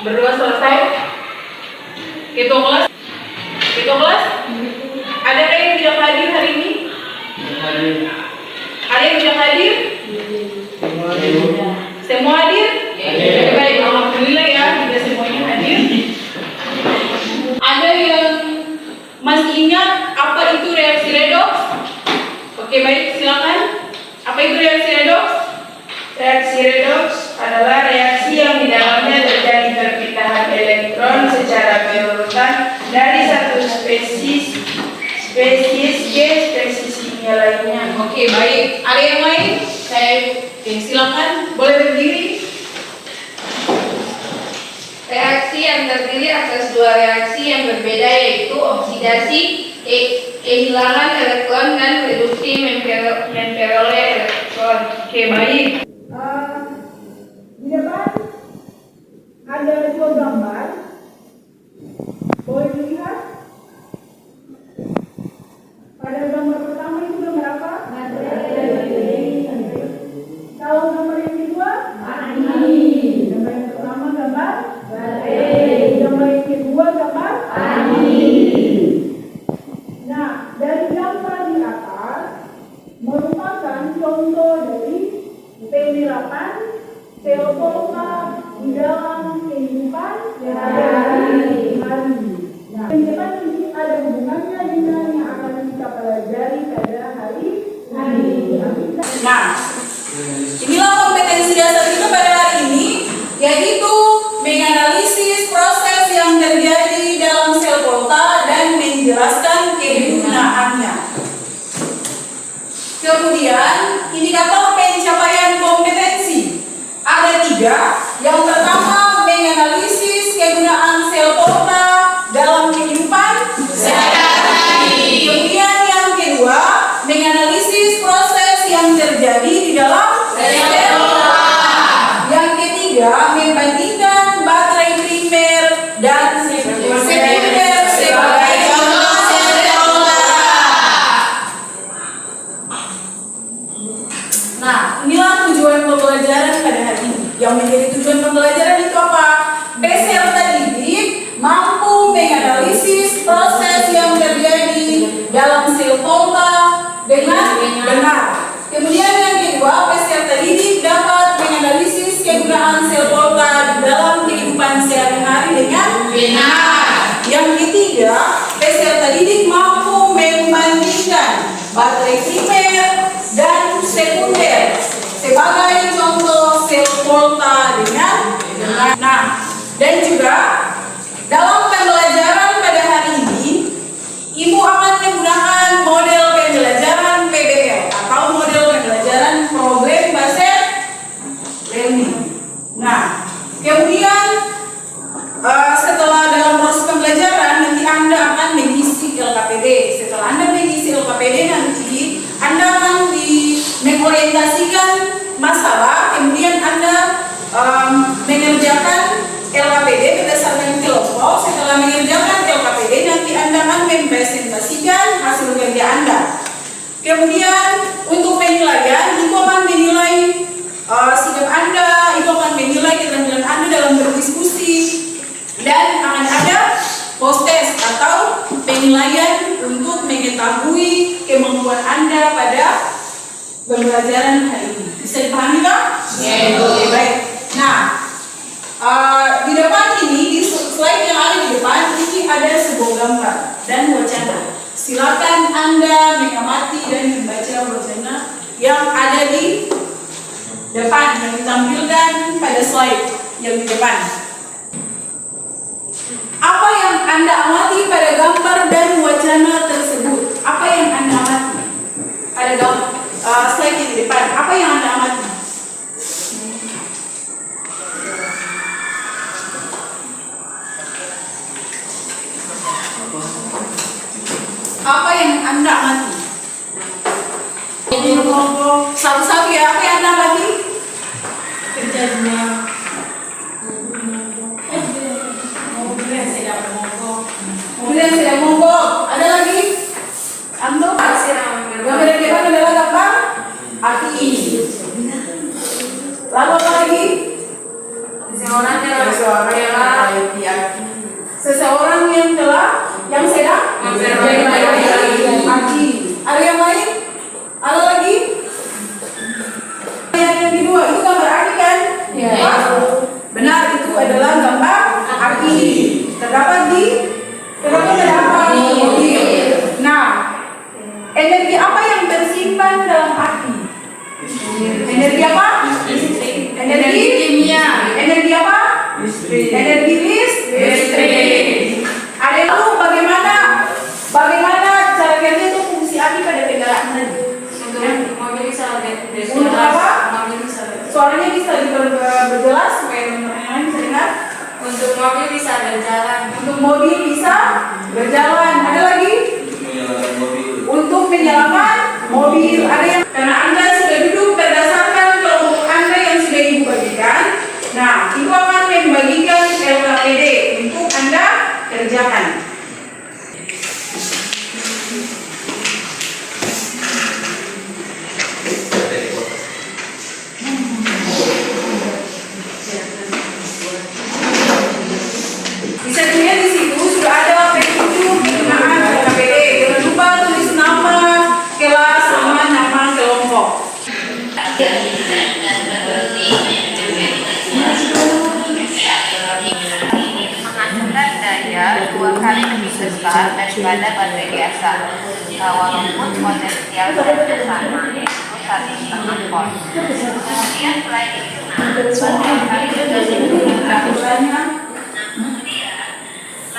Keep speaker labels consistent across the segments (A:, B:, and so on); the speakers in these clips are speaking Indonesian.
A: Berdua selesai? Hitung kelas? Hitung kelas? Ada yang tidak hadir hari ini? Ada yang tidak hadir? Semua hadir? Baik, alhamdulillah ya, tidak semuanya hadir. Ada yang masih ingat apa itu reaksi redoks? Oke, baik, silakan. Apa itu reaksi redoks? Reaksi redoks adalah reaksi yang di dalamnya terjadi perpindahan elektron secara berurutan dari satu spesies ke spesies kimia lainnya. Oke, baik. Ada yang lain? Silakan. Boleh berdiri.
B: Reaksi yang terdiri atas dua reaksi yang berbeda, yaitu oksidasi, kehilangan elektron, dan reduksi memperoleh elektron.
A: Oke, baik.
C: Di depan ada dua gambar, boleh dilihat. Pada gambar pertama itu gambar apa? Kalau gambar yang kedua, gambar yang pertama gambar gambar yang kedua gambar Nah, dari gambar di atas merupakan contoh dari penerapan sel volta di dalam kehidupan sehari-hari. Nah, penerapan ini ada hubungannya dengan yang akan kita pelajari pada hari ini.
A: Nah, inilah kompetensi dasar kita pada hari ini, yaitu menganalisis proses yang terjadi dalam sel volta dan menjelaskan kegunaannya. Kemudian, indikator pencapaian kompetensi ada 3. Yang pertama, menganalisis kegunaan sel volta dalam kehidupan sehari-hari. Kemudian yang kedua, menganalisis proses yang terjadi di dalam sel volta. Yang ketiga, membandingkan baterai primer dan sekunder sebagai contoh sel volta. Nah, inilah tujuan pembelajaran pada hari ini. Yang menjadi tujuan pembelajaran itu apa? Peserta didik mampu menganalisis proses yang terjadi dalam sel volta dengan benar. Kemudian yang kedua, peserta didik dapat menganalisis kegunaan sel volta dalam kehidupan sehari-hari dengan benar. Yang ketiga, peserta didik mampu membandingkan baterai primer dan sekunder sebagai contoh sel volta dengan benar. Nah, dan juga dalam pembelajaran pada hari ini, Ibu akan menggunakan model pembelajaran PBL atau model pembelajaran problem based learning. Nah, kemudian setelah dalam proses pembelajaran nanti Anda akan mengisi LKPD. Setelah Anda mengisi LKPD nanti Anda akan mengorientasikan masalah, kemudian Anda mengerjakan LKPD berdasarkan kelompok. Setelah mengerjakan LKPD nanti Anda akan mempresentasikan hasil kerja Anda. Kemudian untuk penilaian, Ibu akan menilai sikap Anda, Ibu akan menilai keterampilan Anda dalam berdiskusi, dan akan ada post test atau penilaian untuk mengetahui kemampuan Anda pada pembelajaran hari ini. Bisa dipahami Kak? Ya, oke, baik. Nah, di depan ini, di slide yang ada di depan ini ada sebuah gambar dan wacana. Silakan Anda mengamati dan membaca wacana yang ada di depan yang ditampilkan pada slide yang di depan. Apa yang Anda amati pada gambar dan wacana tersebut? Apa yang Anda amati pada slide yang di depan? Apa yang Anda amati? Apa yang Anda amati? Satu-satu ya, apa yang Anda amati? Kerjanya mobil yang sedang mogok. Ada lagi? Antum? Gambar yang depan adalah gambar api. Lalu apa lagi? Seorang yang telah, yang sedang, Aki. Ada yang lain? Ada lagi? Yang kedua itu gambar Aki kan?
B: Ya.
A: Benar, itu adalah gambar Aki. Terdapat apa? Mobil. Nah, energi apa yang tersimpan dalam Aki? Energi apa? Energi kimia. Energi apa? Energi listrik. Ada yang tahu bagaimana cara kerja itu fungsi Aki pada kendaraan tadi?
D: Mobil bisa
A: Untuk apa? Suaranya bisa berjelas supaya teman-teman yang lain bisa dengar.
D: Untuk mobil bisa berjalan.
A: Untuk mobil bisa berjalan. Ada lagi? Untuk menyalakan mobil. Ada yang karena Anda sudah duduk berdasarkan kelompok Anda yang sudah Ibu bagikan. Nah, Ibu akan membagikan LKPD untuk Anda kerjakan. Bisa dilihat di situ sudah ada petunjuk penggunaan LKPD. Jangan lupa tulis nama kelas sama nama kelompok.
E: Menghasilkan daya 2 kali lebih besar daripada baterai biasa, walaupun potensial baterainya sama, yaitu 1,5 volt. Kemudian selain itu, baterai kali lebih besar. Kemudian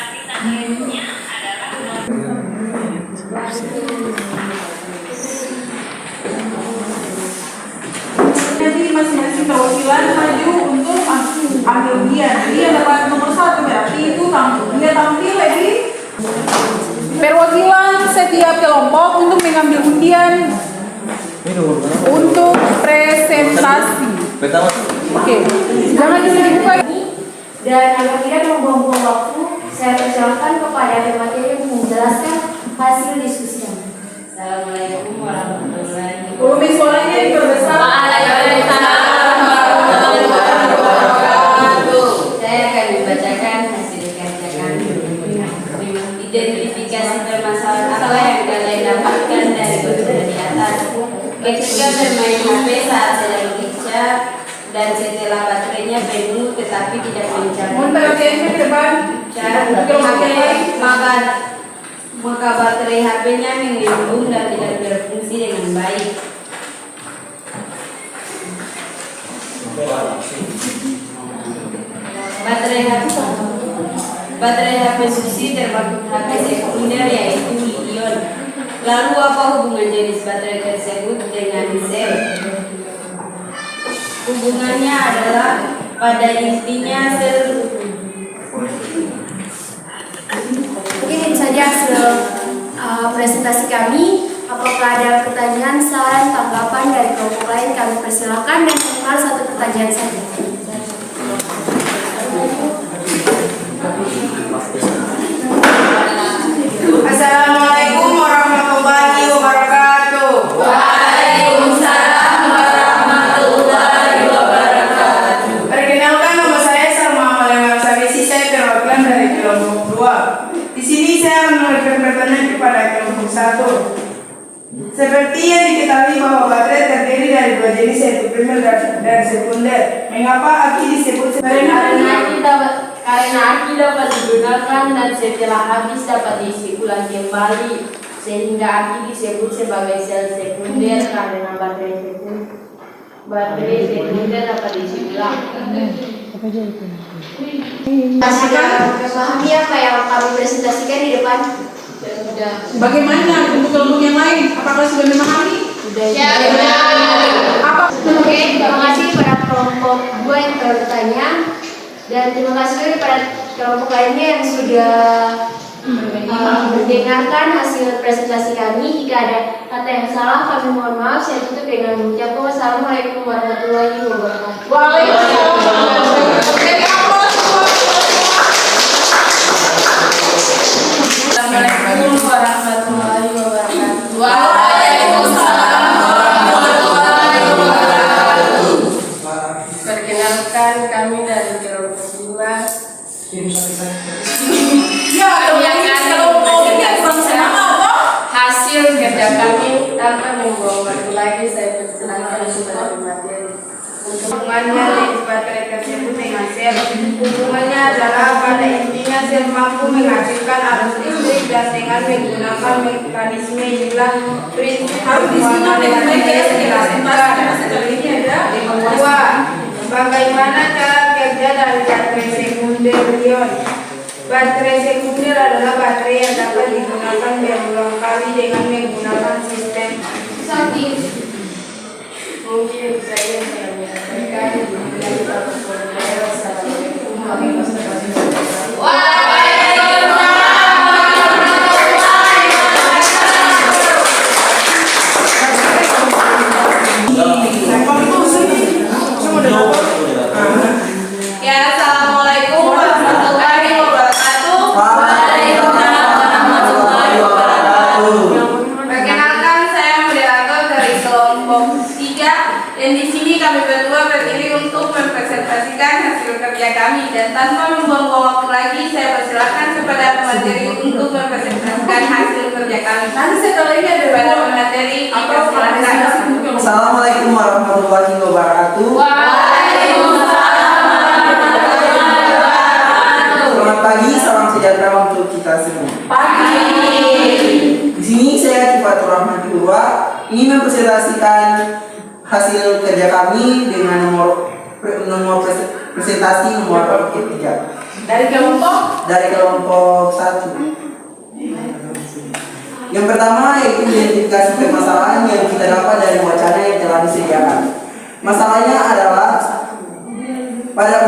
E: lapisan adalah
A: Nanti masing-masing perwakilan maju untuk ambil undian. Jadi yang dapat nomor 1 berarti itu dia tampil lagi. Perwakilan setiap kelompok untuk mengambil undian untuk presentasi. Oke, jangan dulu dibuka.
F: Dan agar tidak membuang-buang waktu, saya persilakan kepada pemateri untuk menjelaskan hasil diskusi kami.
E: Assalamualaikum warahmatullahi wabarakatuh.
A: Volume suaranya diperbesar.
E: Saya akan membacakan hasil kerja kami. Identifikasi permasalahan apa yang kalian dapatkan dari urutan di atas. Ketika bermain HP saat sedang bekerja dan setelah baterainya penuh tetapi tidak mencari.
A: Mohon perhatiannya ke depan.
E: Maka baterai HP-nya mengembung dan tidak berfungsi dengan baik. Baterai HP Susi termasuk HP sekunder yaitu lithium. Lalu apa hubungan jenis baterai tersebut dengan sel? Hubungannya adalah pada intinya sel.
F: Mungkin ini saja hasil presentasi kami. Apakah ada pertanyaan, saran, tanggapan dari kelompok lain? Kami persilakan dan minimal 1 pertanyaan saja.
A: Assalamualaikum warahmatullahi wabarakatuh.
B: Waalaikumsalam warahmatullahi wabarakatuh.
A: Perkenalkan, nama saya Salma Amalia Sarisi, saya perwakilan dari kelompok 2. Di sini saya memberikan pertanyaan kepada kelompok 1. Seperti yang diketahui bahwa baterai terdiri dari 2 jenis yaitu primer dan sekunder. Mengapa Aki disebut
D: Karena aki dapat digunakan dan setelah habis dapat diisi ulang kembali, sehingga aki disebut sebagai sel sekunder karena baterai sekunder dapat diisi ulang.
F: Sudah memahami apa yang kami presentasikan di depan?
A: Bagaimana untuk kelompok yang lain? Apakah sudah memahami?
D: Ya,
A: Apa?
F: Oke, terima kasih pada kelompok 2 yang telah bertanya. Dan terima kasih juga kepada kelompok lainnya yang sudah mendengarkan hasil presentasi kami. Jika ada kata yang salah, kami mohon maaf. Saya tutup dengan mengucapkan wassalamualaikum warahmatullahi wabarakatuh.
A: Assalamualaikum warahmatullahi wabarakatuh.
B: Waalaikumsalam warahmatullahi wabarakatuh.
D: Perkenalkan kami dari kelompok 2.
A: Ya, kalau mau bikin kurang senang apa?
D: Hasil kerja kami tanpa membuang waktu lagi saya persilakan kepada materi. Hubungannya dengan baterai tersebut dengan sel. Hubungannya adalah pada intinya sel mampu menghasilkan arus listrik dan dengan menggunakan mekanisme inilah prinsip perbuatan dengan daya dilakukan. Dua, bagaimana cara kerja dari baterai sekunder ion? Baterai sekunder adalah baterai yang dapat digunakan berulang kali dengan menggunakan sistem samping. Mungkin saya menyampaikan dari Bapak Gubernur. Assalamualaikum warahmatullahi wabarakatuh.
B: Ya, assalamualaikum warahmatullahi wabarakatuh.
A: Waalaikumsalam warahmatullahi wabarakatuh.
B: Perkenalkan, saya moderator dari kelompok 3 dan di sini kami berdua berdiri untuk mempresentasikan hasil kerja kami dan tanpa membuang-buang waktu lagi saya persilakan kepada pemateri untuk mempresentasikan hasil kerja kami. Nanti setelah ini ada kepada pemateri dipersilakan.
G: Assalamualaikum warahmatullahi wabarakatuh. Selamat pagi, salam sejahtera untuk kita semua. Di sini saya Kifatul Rahman kedua ingin mempresentasikan hasil kerja kami dengan nomor presentasi nomor ketiga
A: Dari
G: kelompok 1. Yang pertama yaitu identifikasi permasalahan yang kita dapat dari wacana yang telah disediakan. Masalahnya adalah pada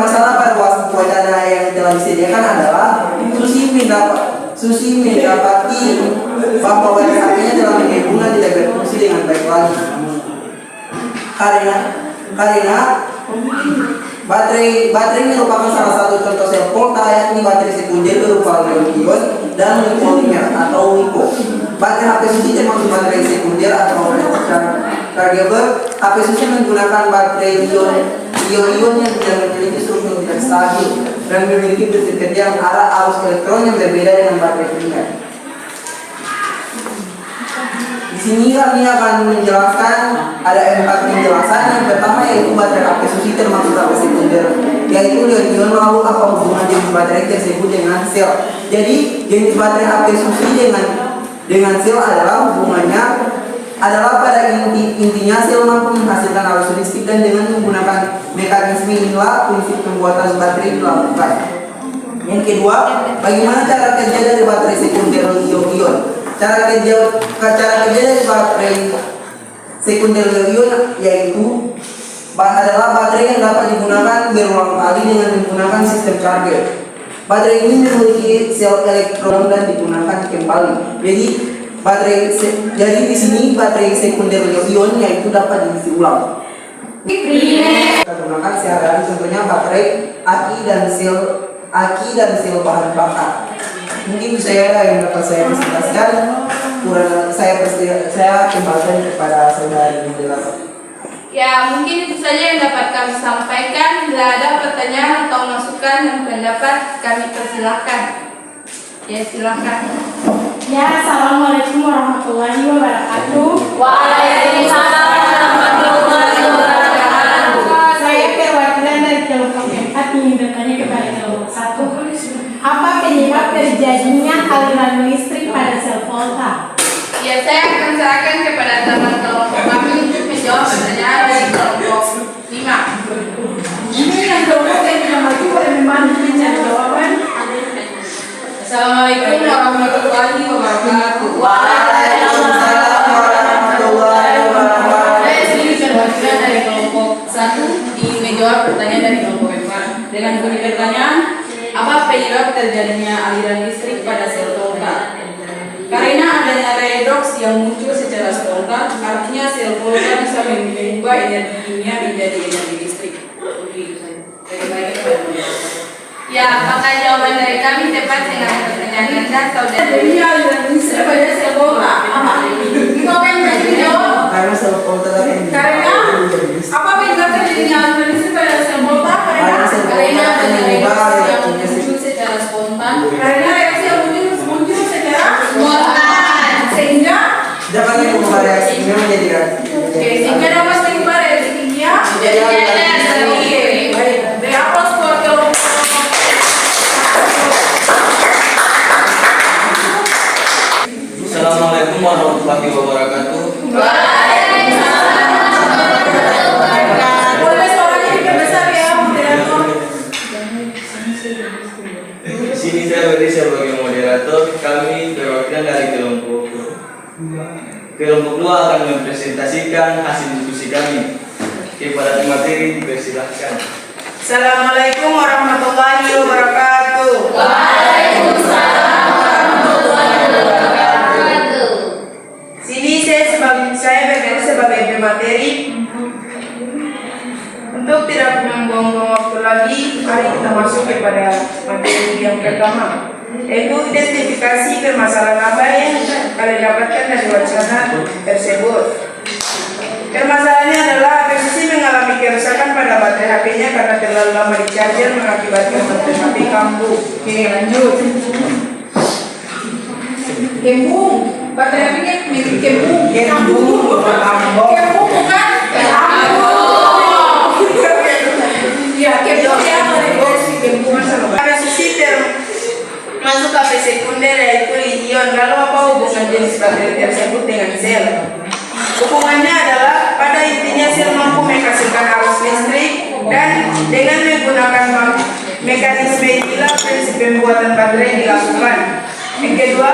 G: wacana yang telah disediakan adalah Susi mendapati bahwa baterai HP-nya telah menghubungkan tidak berfungsi dengan baik lagi. Karena baterai merupakan salah satu contoh sel volta, yakni baterai sekunder berupa lithium dan polymer atau LiPo. Baterai HP Susi termasuk baterai sekunder atau rechargeable. HP Susi menggunakan baterai ion yang tidak memiliki struktur tidak stabil dan memiliki prinsip kerja yang arah arus elektron yang berbeda dengan baterai primer. Di sini kami akan menjelaskan ada 4 penjelasan. Yang pertama yaitu baterai HP Susi termasuk baterai sekunder, yaitu lithium. Lalu apa hubungan jenis baterai tersebut dengan sel? Jadi jenis baterai HP Susi dengan sel adalah hubungannya adalah pada intinya sel mampu menghasilkan arus listrik dan dengan menggunakan mekanisme inilah prinsip pembuatan baterai dilakukan. Yang kedua, bagaimana cara kerja dari baterai sekunder lithium-ion? Cara kerja dari baterai sekunder lithium yaitu adalah baterai yang dapat digunakan berulang kali dengan menggunakan sistem charger. Baterai ini memiliki sel elektron dan digunakan kembali. Jadi di sini baterai sekunder lithium yaitu dapat diisi ulang. Kita gunakan sehari-hari, contohnya baterai aki dan sel bahan bakar. Mungkin saya yang dapat saya presentasikan, saya kembalikan kepada saudara moderator.
B: Ya, mungkin itu saja yang dapat kami sampaikan. Bila ada pertanyaan atau masukan dan pendapat, kami persilahkan. Ya, silakan.
C: Ya, assalamualaikum warahmatullahi wabarakatuh.
D: Waalaikumsalam warahmatullahi wabarakatuh.
C: Saya perwakilan dari kelompok 4 ingin bertanya kepada kelompok 1. Apa penyebab terjadinya aliran listrik pada sel volta?
B: Ya, saya akan serahkan kepada teman kelompok kami untuk menjawab pertanyaan dari kelompok 5.
C: Ini yang kelompok yang tidak maju boleh membantu mencari jawaban.
B: Assalamualaikum warahmatullahi wabarakatuh.
G: Waalaikumsalam warahmatullahi wabarakatuh.
B: Saya sendiri perwakilan dari kelompok 1 ingin menjawab pertanyaan dari kelompok 4. Dengan bunyi pertanyaan, apa penyebab terjadinya aliran listrik pada sel volta? Karena adanya redoks yang muncul secara spontan, artinya sel volta bisa mengubah energi kimia menjadi energi listrik. Ya, apakah jawaban dari kami tepat dengan pertanyaan Anda, saudara?
A: Jadi aliran listrik pada sel volta. Itu apa yang tadi jawab?
G: Karena sel volta
A: Karena apa penyebab terjadinya aliran listrik pada sel volta?
G: Karena sel volta
B: Karena adanya
G: mengubah
B: redoks yang
G: energi
B: muncul secara
H: sebagai moderator, kami perwakilan dari kelompok 2 akan mempresentasikan hasil diskusi kami. Kepada materi dipersilahkan.
D: Assalamualaikum warahmatullahi wabarakatuh.
A: Waalaikumsalam warahmatullahi wabarakatuh.
D: Sini saya berbicara sebagai pemateri. Untuk tidak membuang-buang waktu lagi, mari kita masuk kepada materi yang pertama, yaitu identifikasi permasalahan apa yang kalian dapatkan dari wacana tersebut. Permasalahannya adalah Susi mengalami kerusakan pada baterai HP-nya karena terlalu lama di charger mengakibatkan baterai HP kambuh. Oke, lanjut.
A: Kembung, baterai HP-nya mirip kembung.
G: Kembung
A: Bukan? Ya, kembung ya, kembung.
D: Ada Susi masuk HP sekunder yaitu lithium. Lalu apa hubungan jenis baterai tersebut dengan sel? Hubungannya adalah pada intinya sel mampu menghasilkan arus listrik dan dengan menggunakan mekanisme inilah prinsip pembuatan baterai dilakukan. Yang kedua,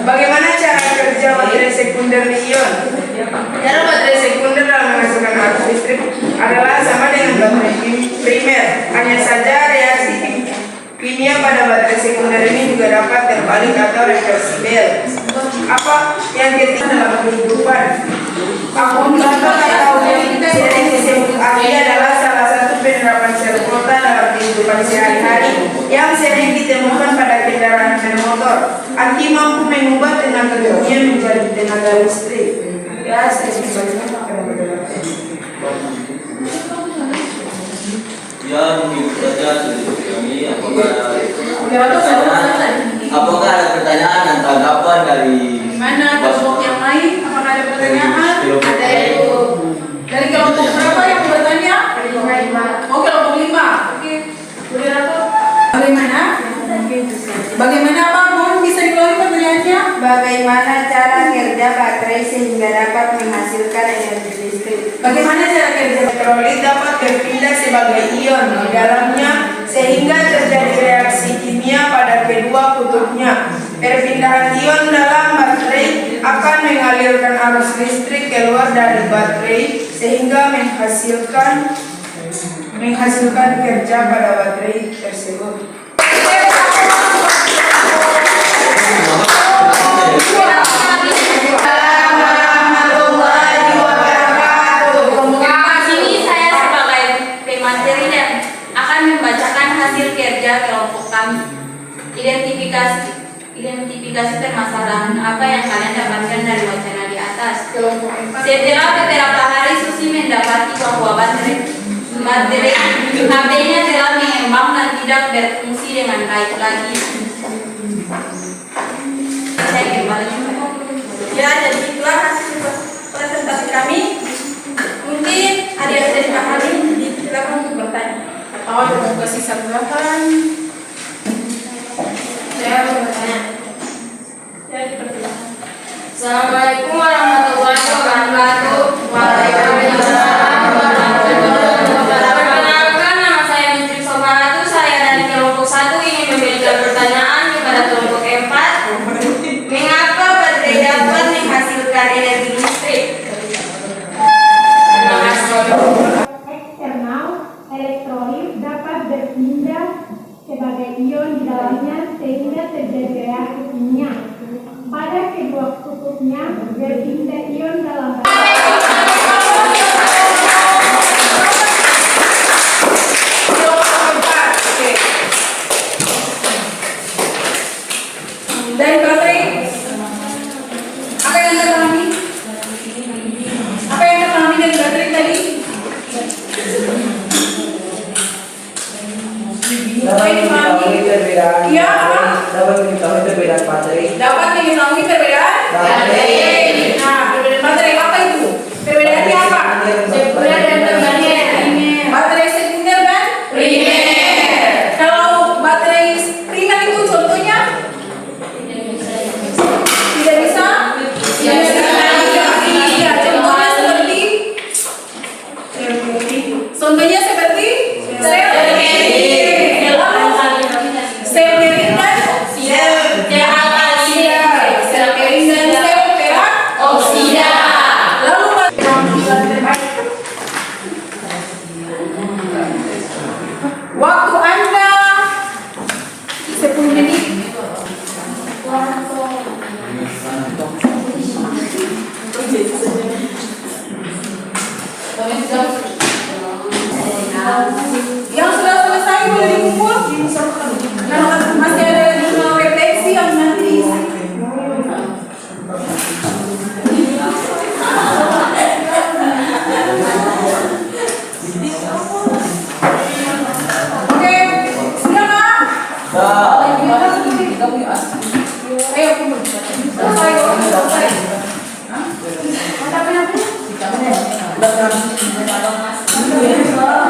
D: bagaimana cara kerja baterai sekunder lithium? Cara baterai sekunder dalam menghasilkan arus listrik adalah sama dengan baterai primer, hanya saja reaksi kimia pada baterai sekunder ini juga dapat terbalik atau reversibel. Apa yang ketiga dalam kehidupan? Akumulator atau sering disebut ahli adalah salah satu penerapan sel kota dalam kehidupan sehari-hari yang sering ditemukan pada kendaraan bermotor. Aki mampu mengubah tenaga kimia menjadi tenaga listrik. Ya, saya
H: Ya, mungkin saja dari kami. Apakah ada pertanyaan dan tanggapan dari
A: Mana kelompok yang lain? Apakah ada pertanyaan?
H: Ada
A: itu. Dari kelompok berapa yang bertanya? Oh, kelompok 5. Oke. Moderator. Bagaimana? Bagaimana Pak? Mohon bisa diulangi pertanyaannya?
D: Bagaimana cara kerja baterai sehingga dapat menghasilkan energi listrik?
A: Bagaimana cara kerja?
D: Elektrolit dapat berpindah sebagai ion di dalamnya sehingga terjadi reaksi kimia pada kedua kutubnya. Perpindahan ion dalam baterai akan mengalirkan arus listrik keluar dari baterai sehingga menghasilkan kerja pada baterai tersebut.
B: Sini saya sebagai pemateri dan akan membacakan hasil kerja kelompok kami. Identifikasi permasalahan apa yang kalian dapatkan dari wacana di atas. Setelah beberapa hari Susi mendapati bahwa baterai HP-nya telah mengembang dan tidak berfungsi dengan baik lagi. Saya kembali.
A: Ya, jadi itulah hasil presentasi kami. Mungkin ada yang sudah dipahami, silakan untuk bertanya. Atau ada yang kasih saran. Saya mau bertanya. Ya, dipersilakan.
F: Assalamualaikum warahmatullahi wabarakatuh.
B: Waalaikumsalam warahmatullahi wabarakatuh. Perkenalkan, nama saya Menteri Sobaratu. Saya dari kelompok 1 ingin memberikan pertanyaan kepada kelompok 4. Mengapa baterai dapat menghasilkan energi listrik? Terima kasih.
C: Eksternal, elektrolit dapat berpindah sebagai ion di dalamnya sehingga terjadi reaksi kimia. Pada kedua kutubnya berpindah ion dalam
A: Dari baterai, apa yang Anda pahami? Apa yang Anda pahami dari baterai tadi?
G: dapat mengetahui perbedaan
A: Iya, apa?
G: dapat mengetahui perbedaan baterai.
A: Dapat mengetahui perbedaan
G: Baterai.
A: Nah, perbedaan baterai apa itu? Perbedaannya apa?
F: Sekunder dan primer.
A: Baterai sekunder dan primer. Kalau baterai primer itu contohnya tidak bisa. Iya, contohnya seperti contohnya seperti sel. Sel dan sel Waktu Anda 10 menit. Yang sudah selesai boleh dikumpul. Nah, masih ada refleksi yang nanti. Oke, silakan. Ayo kumpul. Selesai. Hah?